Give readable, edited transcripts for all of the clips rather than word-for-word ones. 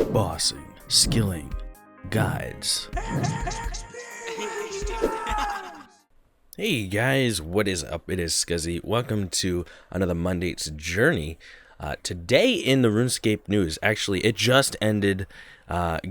Bossing, skilling, guides. Hey guys, what is up? It is Scuzzy. Welcome to another Mondates journey. Today in the Runescape news, actually, it just ended.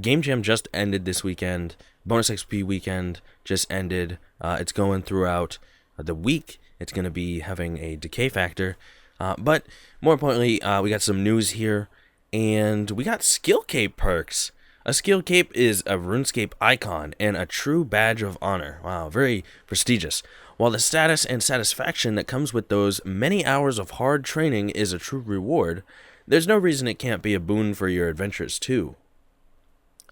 Game Jam just ended this weekend. Bonus XP weekend just ended. It's going throughout the week. It's going to be having a decay factor. But more importantly, we got some news here. And we got SKILLCAPE perks. A SKILLCAPE is a Runescape icon and a true badge of honor. Wow, very prestigious. While the status and satisfaction that comes with those many hours of hard training is a true reward, there's no reason it can't be a boon for your adventures too.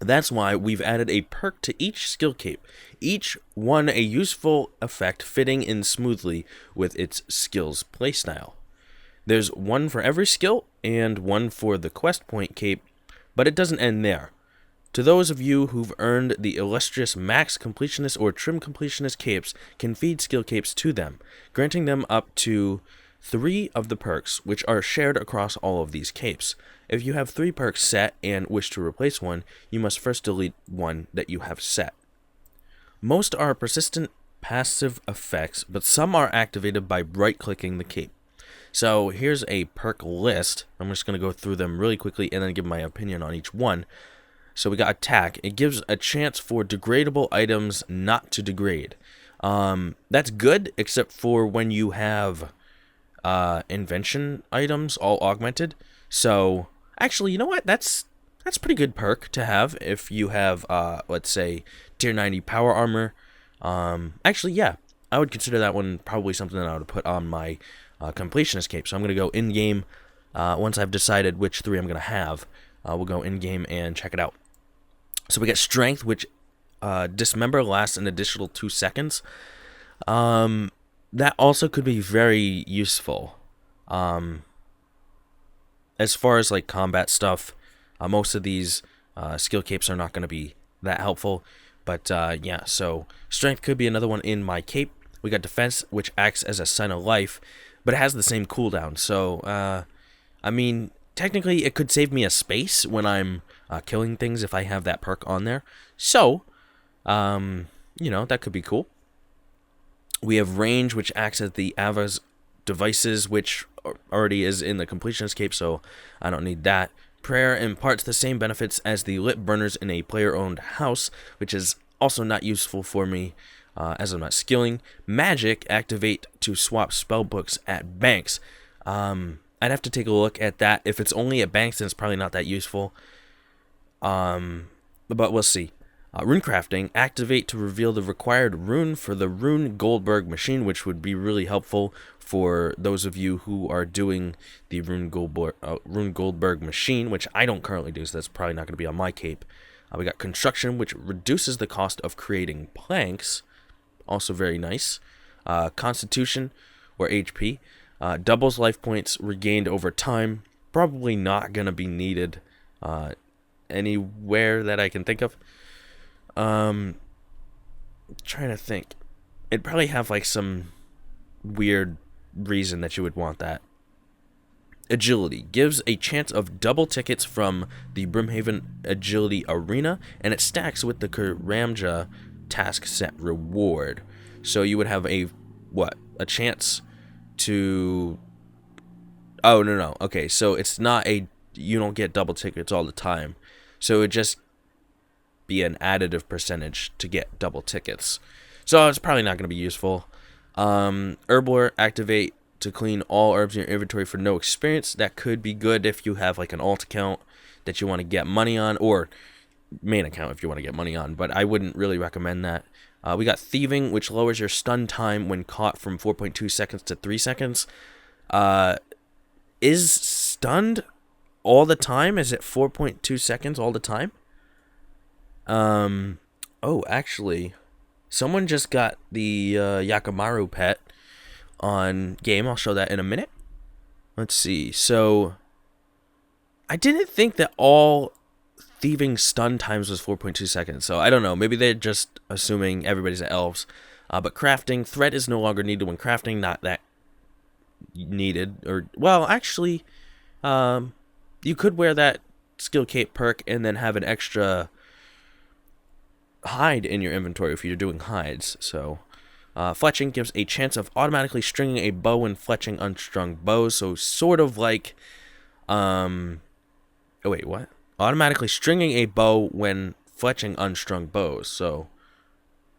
That's why we've added a perk to each SKILLCAPE, each one a useful effect fitting in smoothly with its skill's playstyle. There's one for every skill and one for the quest point cape, but it doesn't end there. To those of you who've earned the illustrious max completionist or trim completionist capes can feed SKILLCAPEs to them, granting them up to 3 of the perks, which are shared across all of these capes. If you have 3 perks set and wish to replace one, you must first delete one that you have set. Most are persistent passive effects, but some are activated by right-clicking the cape. So here's a perk list. I'm just going to go through them really quickly and then give my opinion on each one. So we got attack. It gives a chance for degradable items not to degrade. That's good, except for when you have invention items all augmented. So actually, you know what? That's pretty good perk to have if you have, let's say, tier 90 power armor. Actually, yeah, I would consider that one probably something that I would put on my completionist cape. So I'm going to go in-game. Once I've decided which 3 I'm going to have, we'll go in-game and check it out. So we get strength, which dismember lasts an additional 2 seconds. That also could be very useful. As far as like combat stuff, most of these SKILLCAPEs are not going to be that helpful. But yeah, so strength could be another one in my cape. We got defense, which acts as a sign of life, but it has the same cooldown. So, I mean, technically it could save me a space when I'm killing things if I have that perk on there. So, you know, that could be cool. We have range, which acts as the Ava's devices, which already is in the completionist cape, so I don't need that. Prayer imparts the same benefits as the lit burners in a player-owned house, which is also not useful for me as I'm not skilling. Magic, activate to swap spellbooks at banks. I'd have to take a look at that. If it's only at banks, then it's probably not that useful. But we'll see. Rune crafting, activate to reveal the required rune for the Rune Goldberg machine, which would be really helpful for those of you who are doing the Rune Goldberg machine, which I don't currently do, so that's probably not going to be on my cape. We got construction, which reduces the cost of creating planks, also very nice. Constitution, or HP, doubles life points regained over time, probably not going to be needed anywhere that I can think of. Trying to think. It'd probably have like some weird reason that you would want that. Agility gives a chance of double tickets from the Brimhaven Agility Arena, and it stacks with the Karamja task set reward. So you would have a chance to... Oh, no. Okay, so it's not you don't get double tickets all the time. So it would just be an additive percentage to get double tickets. So it's probably not going to be useful. Herbler, activate to clean all herbs in your inventory for no experience. That could be good if you have like an alt account that you want to get money on, or main account if you want to get money on, but I wouldn't really recommend that. We got thieving, which lowers your stun time when caught from 4.2 seconds to 3 seconds. Is stunned all the time? Is it 4.2 seconds all the time? Oh, actually, someone just got the Yakamaru pet on game. I'll show that in a minute. Let's see. So, I didn't think that all thieving stun times was 4.2 seconds. So, I don't know. Maybe they're just assuming everybody's at elves. But crafting, threat is no longer needed when crafting. Not that needed. Or, well, actually, you could wear that SKILLCAPE perk and then have an extra hide in your inventory if you're doing hides. So fletching gives a chance of automatically stringing a bow when fletching unstrung bows. So sort of like oh wait, what? Automatically stringing a bow when fletching unstrung bows. So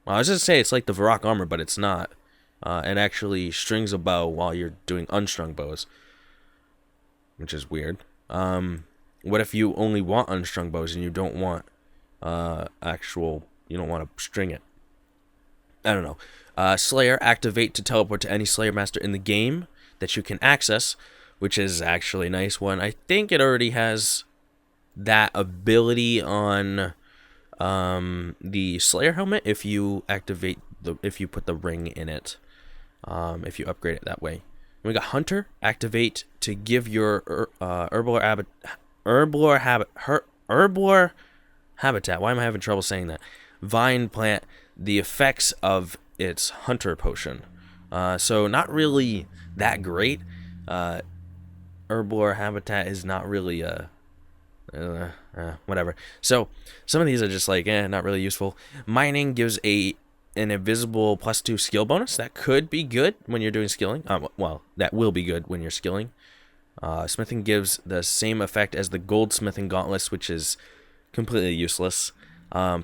well, I was just say it's like the Varrock armor, but it's not. It actually strings a bow while you're doing unstrung bows, which is weird. What if you only want unstrung bows and you don't want you don't want to string it? I don't know. Slayer, activate to teleport to any Slayer master in the game that you can access, which is actually a nice one. I think it already has that ability on the Slayer helmet if you if you put the ring in it, if you upgrade it that way. We got Hunter, activate to give your Herblore habitat. Why am I having trouble saying that? Vine plant the effects of its Hunter potion. So not really that great. Herblore habitat is not really whatever. So some of these are just like not really useful. Mining gives an invisible +2 skill bonus. That could be good when you're doing skilling. Well, that will be good when you're skilling. Smithing gives the same effect as the goldsmithing gauntlets, which is completely useless.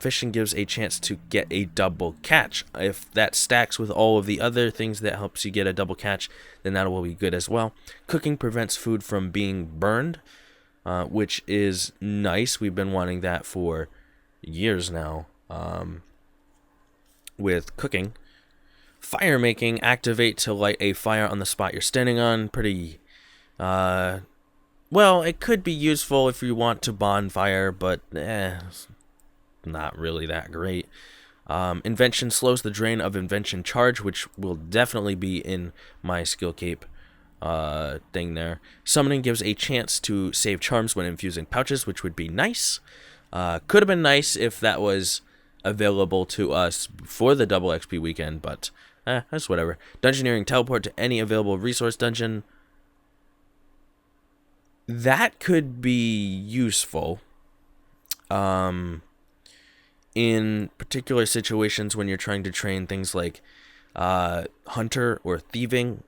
Fishing gives a chance to get a double catch. If that stacks with all of the other things that helps you get a double catch, then that will be good as well. Cooking prevents food from being burned, which is nice. We've been wanting that for years now with cooking. Fire making, activate to light a fire on the spot you're standing on. Pretty, well, it could be useful if you want to bonfire, but not really that great. Invention slows the drain of invention charge, which will definitely be in my SKILLCAPE thing there. Summoning gives a chance to save charms when infusing pouches, which would be nice. Could have been nice if that was available to us before the double XP weekend, but that's whatever. Dungeoneering, teleport to any available resource dungeon. That could be useful in particular situations when you're trying to train things like hunter or thieving.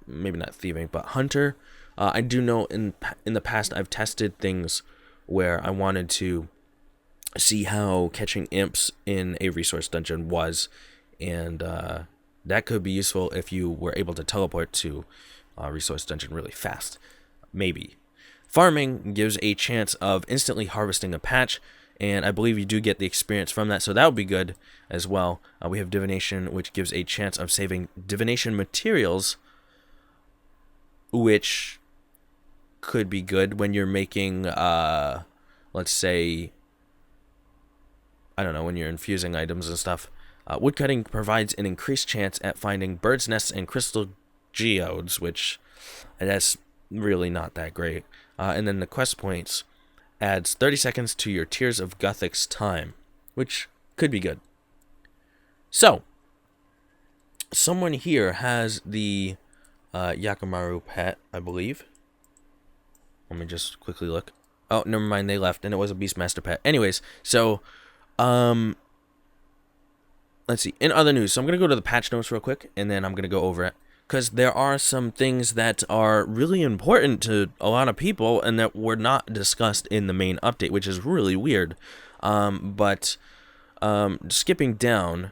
Maybe not thieving, but hunter. I do know in the past I've tested things where I wanted to see how catching imps in a resource dungeon was, and that could be useful if you were able to teleport to a resource dungeon really fast. Maybe. Farming gives a chance of instantly harvesting a patch, and I believe you do get the experience from that, so that would be good as well. We have divination, which gives a chance of saving divination materials, which could be good when you're making, let's say, I don't know, when you're infusing items and stuff. Woodcutting provides an increased chance at finding birds' nests and crystal geodes, which that's really not that great. And then the quest points adds 30 seconds to your Tears of Guthix time, which could be good. So, someone here has the Yakamaru pet, I believe. Let me just quickly look. Oh, never mind, they left, and it was a Beastmaster pet. Anyways, so, let's see. In other news, so I'm going to go to the patch notes real quick, and then I'm going to go over it, because there are some things that are really important to a lot of people and that were not discussed in the main update, which is really weird. But skipping down,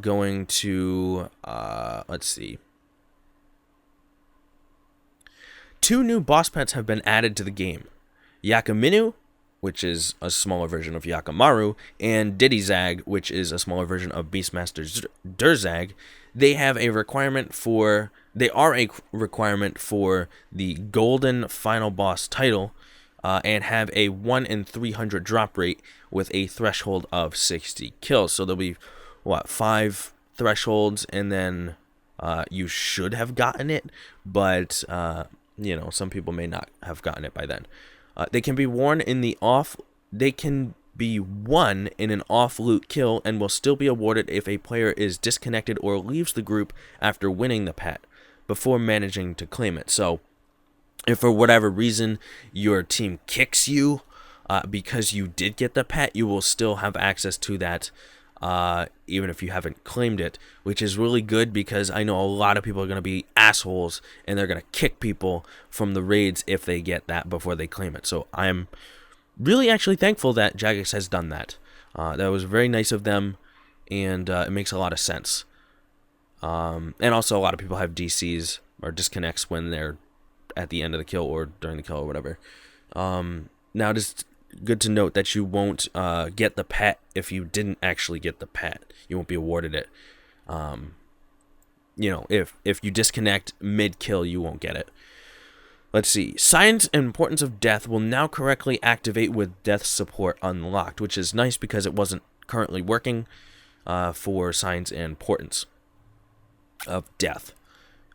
going to, let's see. 2 new boss pets have been added to the game. Yakaminu, which is a smaller version of Yakamaru, and Diddyzag, which is a smaller version of Beastmaster Durzag. They are a requirement for the golden final boss title, and have a 1 in 300 drop rate with a threshold of 60 kills. So there'll be, 5 thresholds, and then you should have gotten it, but some people may not have gotten it by then. They can be won in an off loot kill and will still be awarded if a player is disconnected or leaves the group after winning the pet before managing to claim it. So If for whatever reason your team kicks you because you did get the pet, you will still have access to that even if you haven't claimed it, which is really good because I know a lot of people are going to be assholes and they're going to kick people from the raids if they get that before they claim it. So I'm really actually thankful that Jagex has done that. That was very nice of them, and it makes a lot of sense. And also a lot of people have DCs or disconnects when they're at the end of the kill or during the kill or whatever. Now it is good to note that you won't get the pet if you didn't actually get the pet. You won't be awarded it. You know, if you disconnect mid-kill, you won't get it. Let's see. Signs and Importance of Death will now correctly activate with Death Support unlocked, which is nice because it wasn't currently working for Signs and Importance of Death.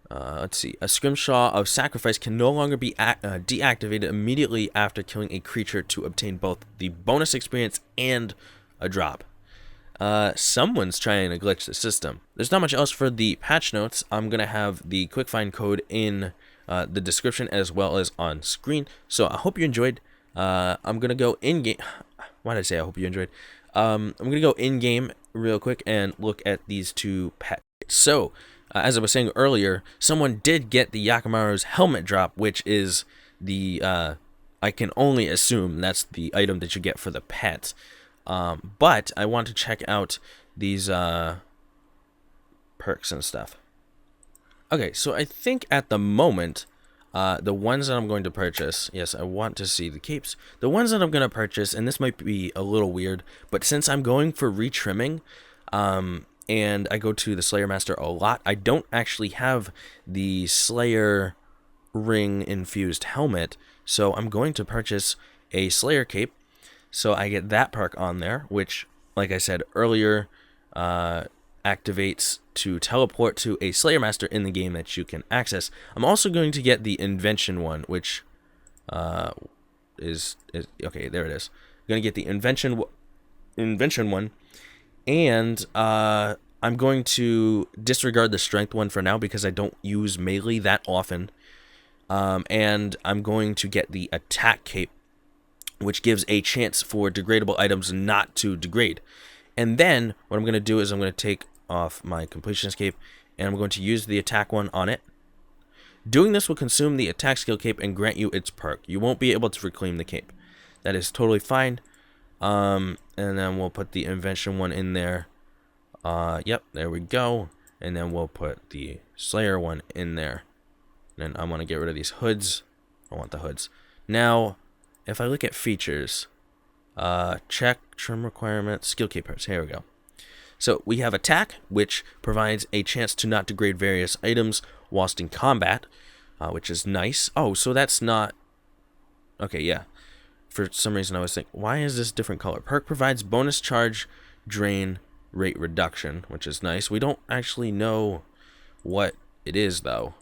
Let's see. A Scrimshaw of Sacrifice can no longer be deactivated immediately after killing a creature to obtain both the bonus experience and a drop. Someone's trying to glitch the system. There's not much else for the patch notes. I'm going to have the quick find code in the description as well as on screen. So I hope you enjoyed. I'm going to go in-game. Why did I say I hope you enjoyed? I'm going to go in-game real quick and look at these two patches. So, as I was saying earlier, someone did get the Yakamaru's helmet drop, which is the, I can only assume that's the item that you get for the pet. But I want to check out these perks and stuff. Okay, so I think at the moment, the ones that I'm going to purchase, yes, I want to see the capes. The ones that I'm going to purchase, and this might be a little weird, but since I'm going for retrimming, and I go to the Slayer Master a lot, I don't actually have the Slayer ring infused helmet, so I'm going to purchase a Slayer cape, so I get that perk on there, which, like I said earlier, activates to teleport to a Slayer Master in the game that you can access. I'm also going to get the Invention one, which is okay, there it is. I'm going to get the Invention one, and I'm going to disregard the Strength one for now because I don't use melee that often. And I'm going to get the Attack cape, which gives a chance for degradable items not to degrade. And then what I'm going to do is I'm going to take off my Completionist cape, and I'm going to use the Attack one on it. Doing this will consume the Attack skill cape and grant you its perk. You won't be able to reclaim the cape. That is totally fine. And then we'll put the Invention one in there. Yep, there we go. And then we'll put the Slayer one in there. And I want to get rid of these hoods. I want the hoods. Now, if I look at features, check, trim requirements, skill cape perks. Here we go. So we have Attack, which provides a chance to not degrade various items whilst in combat, which is nice. Oh, so that's not... Okay, yeah. For some reason I was thinking, why is this different color? Perk provides bonus charge, drain, rate reduction, which is nice. We don't actually know what it is, though.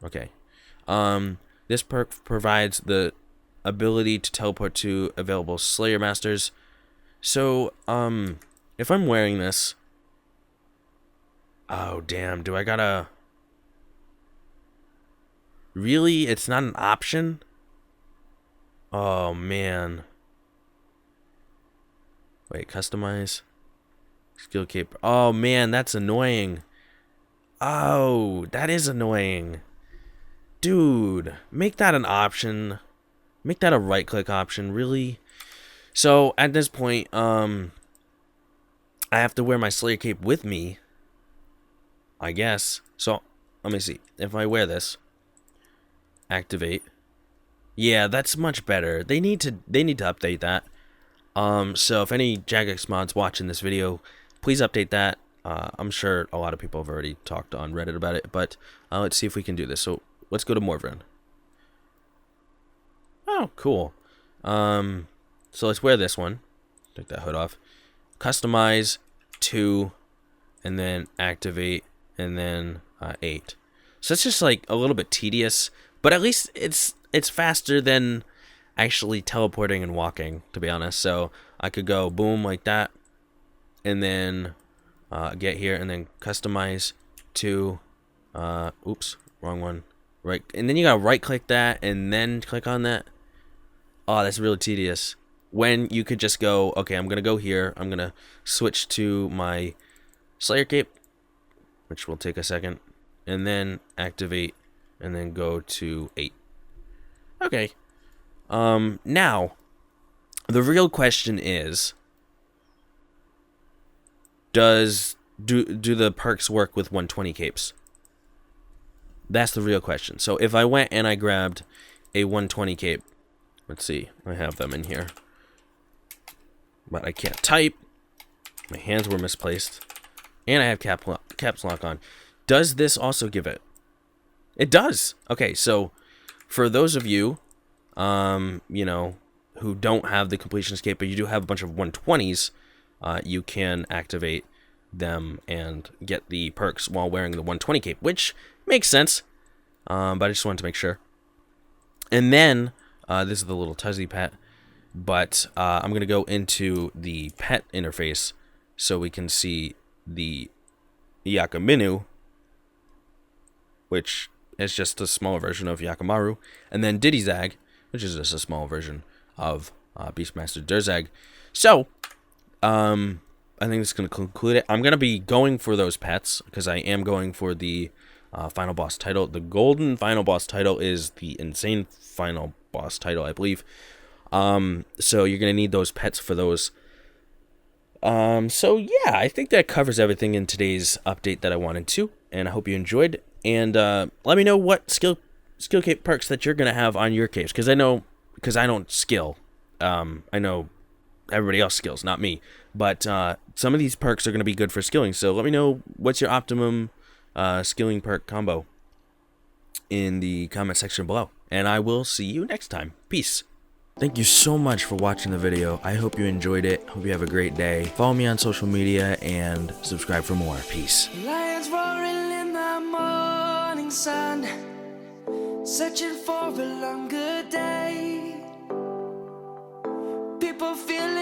Okay. This perk provides the ability to teleport to available Slayer Masters. So, if I'm wearing this... Oh, damn. Do I gotta... Really? It's not an option? Oh, man. Wait, customize. Skill cape. Oh, man, that's annoying. Oh, that is annoying. Dude, make that an option. Make that a right-click option, really? So, at this point, I have to wear my Slayer cape with me, I guess. So, let me see. If I wear this, activate. Yeah, that's much better. They need to update that. So if any Jagex mods watching this video, please update that. I'm sure a lot of people have already talked on Reddit about it, but let's see if we can do this. So let's go to Morvran. Oh, cool. So let's wear this one. Take that hood off. Customize 2, and then activate, and then 8. So it's just like a little bit tedious, but at least it's faster than actually teleporting and walking, to be honest. So I could go boom like that, and then get here, and then customize 2. Oops, wrong one. right? And then you gotta right click that and then click on that. Oh, that's really tedious. When you could just go, okay, I'm gonna go here. I'm gonna switch to my SKILLCAPE, which will take a second, and then activate, and then go to 8. Okay. Now, the real question is, do the perks work with 120 capes? That's the real question. So if I went and I grabbed a 120 cape, let's see, I have them in here, but I can't type. My hands were misplaced, and I have caps lock on. Does this also give it? It does. Okay, so for those of you, you know, who don't have the completion escape, but you do have a bunch of 120s, you can activate them and get the perks while wearing the 120 cape, which makes sense. But I just wanted to make sure. And then this is the little Tuzzy pet, but I'm gonna go into the pet interface so we can see the Yakaminu, which is just a smaller version of Yakamaru, and then Diddyzag, which is just a small version of Beastmaster Durzag. So, I think this is going to conclude it. I'm going to be going for those pets, because I am going for the final boss title. The golden final boss title is the insane final boss title, I believe. So you're going to need those pets for those. So yeah, I think that covers everything in today's update that I wanted to, and I hope you enjoyed. And let me know what skill cape perks that you're gonna have on your capes, because I don't skill. I know everybody else skills, not me. But some of these perks are gonna be good for skilling. So let me know what's your optimum skilling perk combo in the comment section below, and I will see you next time. Peace. Thank you so much for watching the video. I hope you enjoyed it. Hope you have a great day. Follow me on social media and subscribe for more. Peace. Lions roaring in the morning sun, searching for a longer day. People feel